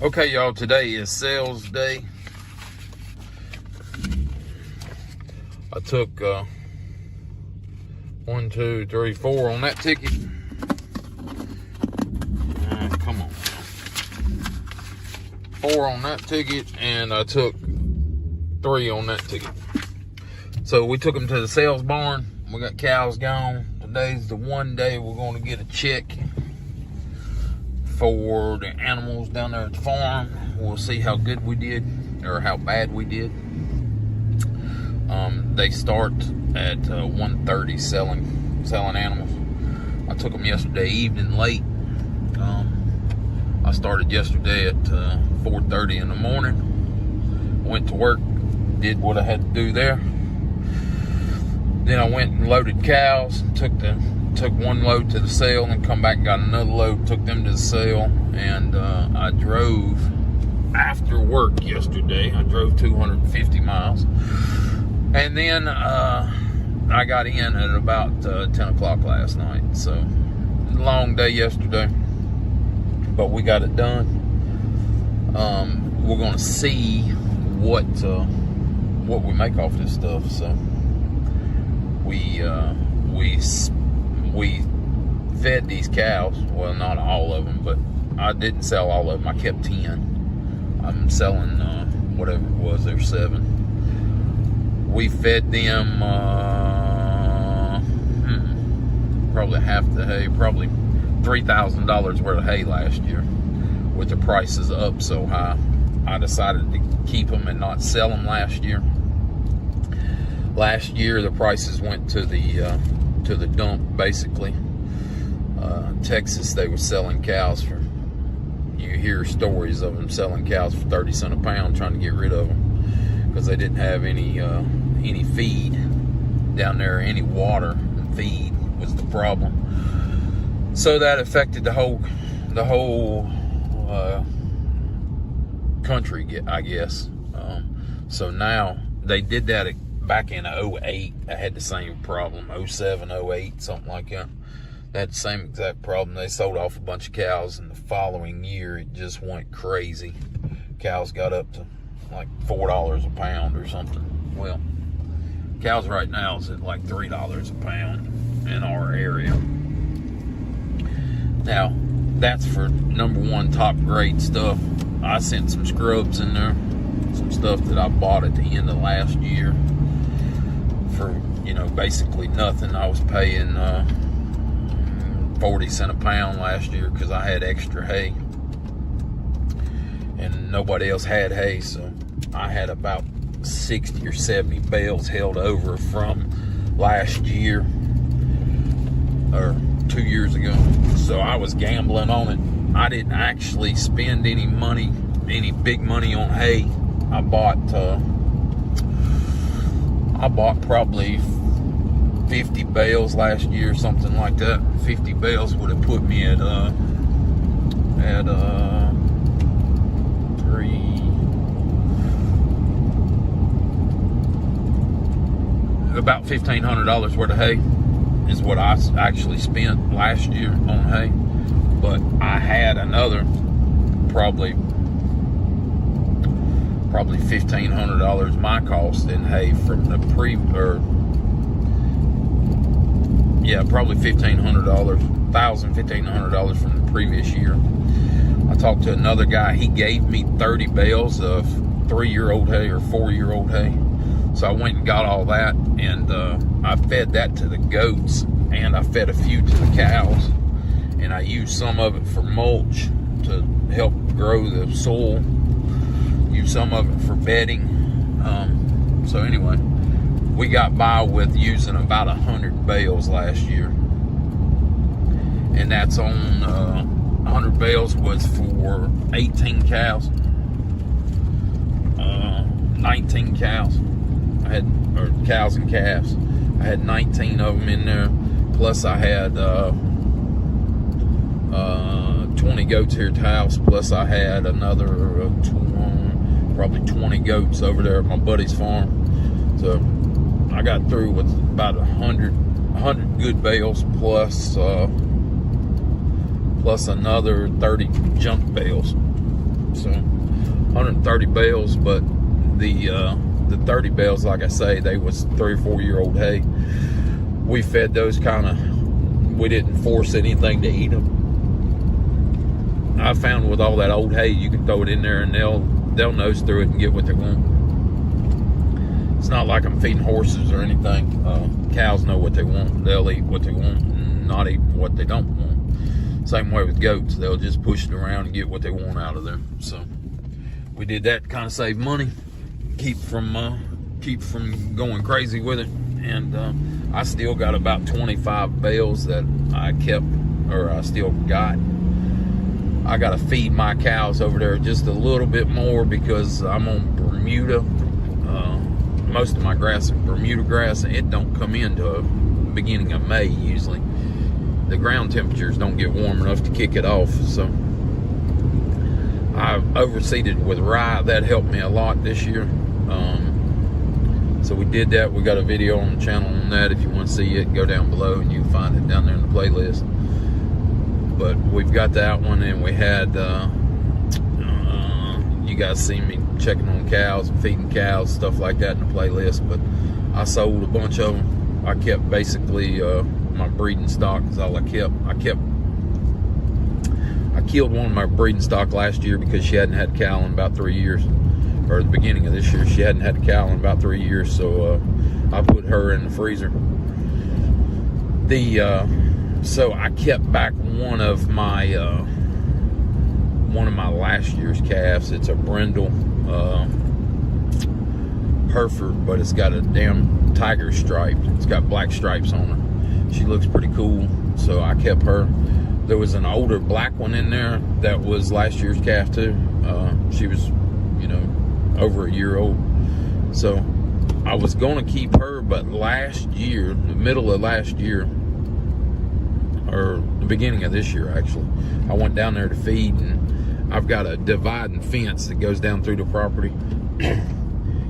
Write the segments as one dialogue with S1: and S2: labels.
S1: Okay, y'all, today is sales day. I took 1, 2, 3, 4 on that ticket. Come on. 4 on that ticket, and I took 3 on that ticket. So we took them to the sales barn. We got cows gone. Today's the one day we're going to get a check for the animals down there at the farm. We'll see how good we did or how bad we did. They start at 1:30 selling animals. I took them yesterday evening late. I started yesterday at 4:30 in the morning. Went to work, did what I had to do there. Then I went and loaded cows. Took one load to the sale and come back and got another load, took them to the sale, and I drove after work yesterday. I drove 250 miles. And then I got in at about 10 o'clock last night. So, long day yesterday, but we got it done. We're going to see what we make off this stuff. So, we fed these cows. Well, not all of them, but I didn't sell all of them. I kept 10. I'm selling whatever it was. There's 7. We fed them probably half the hay, probably $3,000 worth of hay last year. With the prices up so high, I decided to keep them and not sell them last year. Last year, the prices went to the dump, basically. Texas, they were selling cows for, you hear stories of them selling cows for 30 cents a pound, trying to get rid of them because they didn't have any feed down there. Any water and feed was the problem. So that affected the whole country, I guess. So now they did that back in 08. I had the same problem. 07, 08, something like that. They had the same exact problem. They sold off a bunch of cows, and the following year it just went crazy. Cows got up to like $4 a pound or something. Well, cows right now is at like $3 a pound in our area. Now, that's for number one top grade stuff. I sent some scrubs in there, some stuff that I bought at the end of last year for, basically nothing. I was paying 40 cents a pound last year because I had extra hay and nobody else had hay. So I had about 60 or 70 bales held over from last year or 2 years ago. So I was gambling on it. I didn't actually spend any big money on hay. I bought probably 50 bales last year, something like that. 50 bales would have put me at about $1,500 worth of hay is what I actually spent last year on hay. But I had another probably $1,500 my cost in hay from the probably $1,500 from the previous year. I talked to another guy. He gave me 30 bales of 3-year-old hay or 4-year-old hay. So I went and got all that, and I fed that to the goats, and I fed a few to the cows, and I used some of it for mulch to help grow the soil. Used some of it for bedding. So anyway, we got by with using about 100 bales last year, and that's on 100 bales was for 18 cows, 19 cows. Cows and calves. I had 19 of them in there. Plus I had 20 goats here at the house. Plus I had another probably 20 goats over there at my buddy's farm. So I got through with about 100 good bales plus another 30 junk bales. So 130 bales, but the 30 bales, like I say, they was 3 or 4 year old hay. We fed those we didn't force anything to eat them. I found with all that old hay, you can throw it in there and they'll nose through it and get what they want. It's not like I'm feeding horses or anything. Cows know what they want. They'll eat what they want and not eat what they don't want. Same way with goats. They'll just push it around and get what they want out of there. So we did that to kind of save money, keep from going crazy with it. And I still got about 25 bales that I kept, or I still got. I got to feed my cows over there just a little bit more because I'm on Bermuda. Most of my grass is Bermuda grass, and it don't come in till beginning of May usually. The ground temperatures don't get warm enough to kick it off, so I overseeded with rye. That helped me a lot this year. So we did that. We got a video on the channel on that. If you want to see it, go down below and you can find it down there in the playlist. But we've got that one, and we had you guys see me checking on cows and feeding cows, stuff like that in the playlist. But I sold a bunch of them. I kept basically my breeding stock is all I kept. I killed one of my breeding stock last year because she hadn't had a cow in about 3 years, or the beginning of this year she hadn't had a cow in about 3 years. So I put her in the freezer. So I kept back one of my last year's calves. It's a brindle Hereford, but it's got a damn tiger stripe. It's got black stripes on her. She looks pretty cool, so I kept her. There was an older black one in there that was last year's calf too. She was, over a year old. So I was going to keep her, but last year, the middle of last year, or the beginning of this year actually, I went down there to feed, and I've got a dividing fence that goes down through the property.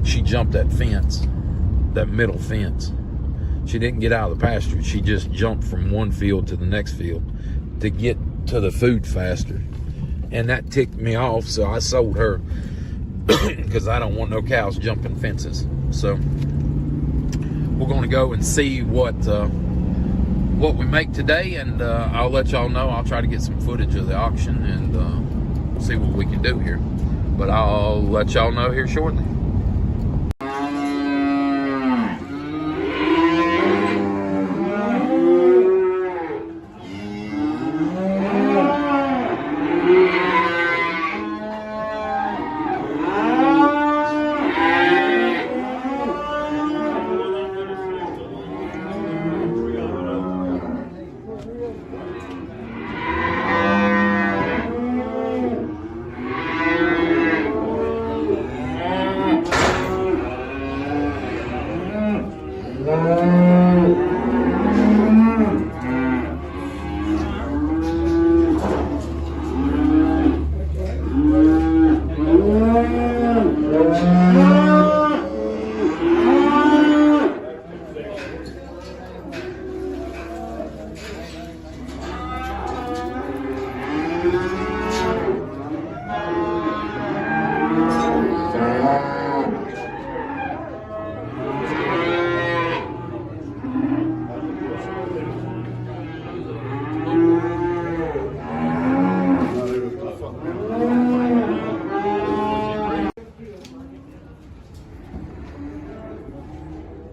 S1: She jumped that fence, that middle fence. She didn't get out of the pasture. She just jumped from one field to the next field to get to the food faster. And that ticked me off, so I sold her because I don't want no cows jumping fences. So we're going to go and see what we make today, and I'll let y'all know. I'll try to get some footage of the auction and see what we can do here. But I'll let y'all know here shortly.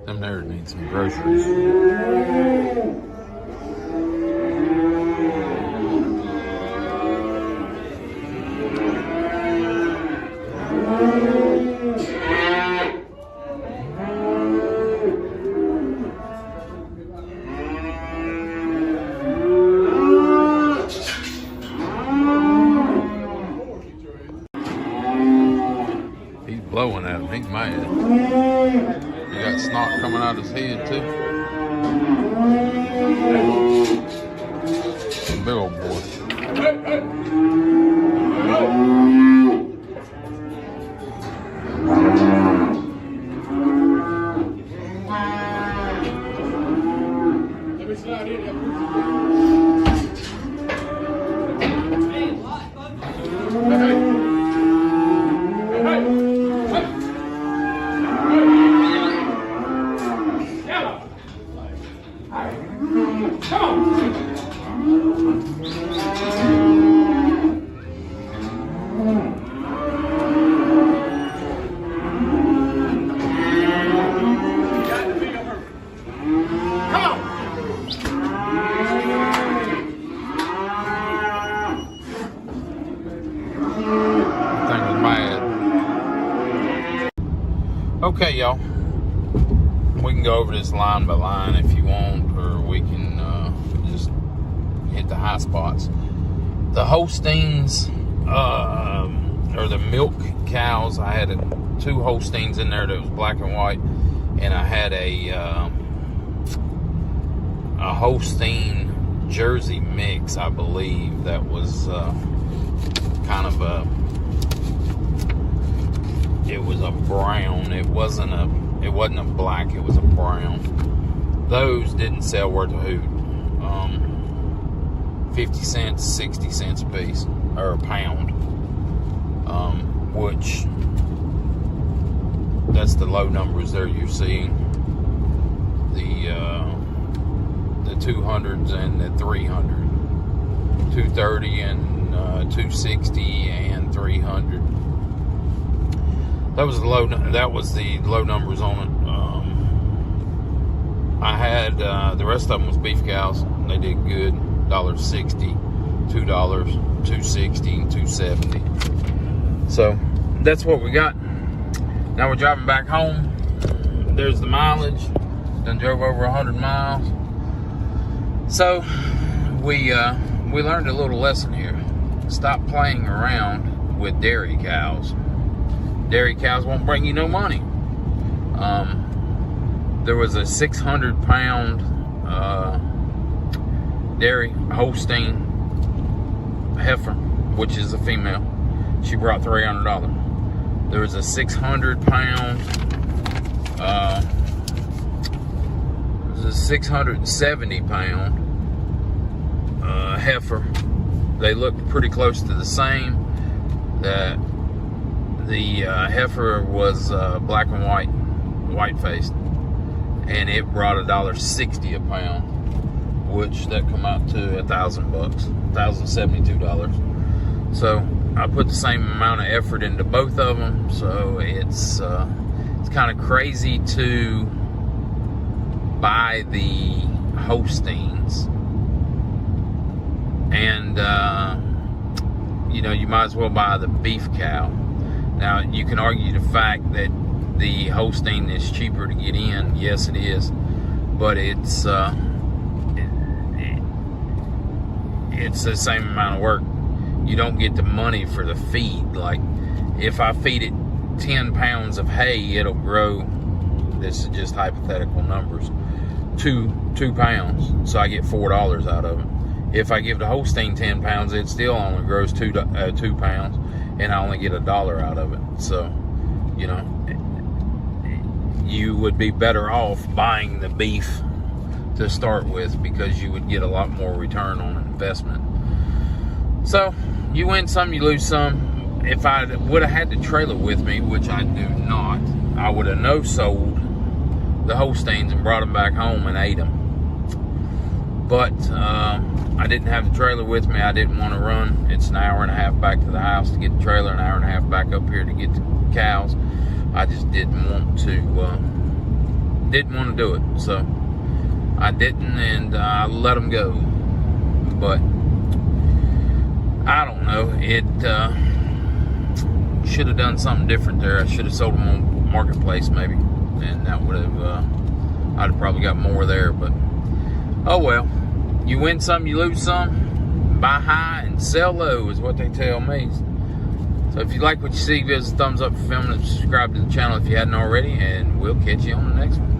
S1: Them there need some groceries. He's blowing at him. He's mad. He got snot coming out of his head too. Big old boy.
S2: Let me slide in.
S1: Okay, y'all. We can go over this line by line if you want, or we can just hit the high spots. The Holsteins, or the milk cows, I had two Holsteins in there that was black and white, and I had a Holstein Jersey mix, I believe, that was kind of it was a brown. It wasn't a black, it was a brown. Those didn't sell worth a hoot. 50 cents, 60 cents a piece, or a pound. Which, that's the low numbers there you're seeing. The 200s and the 300. 230 and 260 and 300. That was the low numbers on it. I had the rest of them was beef cows. They did good. $1.60, $2, $2.60, and $2.70. So that's what we got. Now we're driving back home. There's the mileage. Done drove over 100 miles. So we learned a little lesson here. Stop playing around with dairy cows. Dairy cows won't bring you no money. There was a 600-pound dairy Holstein heifer, which is a female. She brought $300. There was a 600-pound, there's a 670-pound heifer. They looked pretty close to the same. The heifer was black and white-faced, and it brought $1.60 a pound, which that come out to $1,000, $1,072. So I put the same amount of effort into both of them. So it's kind of crazy to buy the Holsteins, and you might as well buy the beef cow. Now you can argue the fact that the Holstein is cheaper to get in. Yes, it is, but it's the same amount of work. You don't get the money for the feed. Like, if I feed it 10 pounds of hay, it'll grow, this is just hypothetical numbers, 2 pounds. So I get $4 out of it. If I give the Holstein 10 pounds, it still only grows 2 pounds, and I only get $1 out of it. So, you would be better off buying the beef to start with, because you would get a lot more return on investment. So you win some, you lose some. If I would have had the trailer with me, which I do not, I would have no-sold the Holsteins and brought them back home and ate them. But I didn't have the trailer with me. I didn't want to run. It's an hour and a half back to the house to get the trailer, an hour and a half back up here to get the cows. I just didn't want to do it. So I didn't, and I let them go. But I don't know. It should have done something different there. I should have sold them on Marketplace maybe, and that would have I'd have probably got more there. But oh well. You win some, you lose some. Buy high and sell low is what they tell me. So if you like what you see, give us a thumbs up for filming and subscribe to the channel if you hadn't already, and we'll catch you on the next one.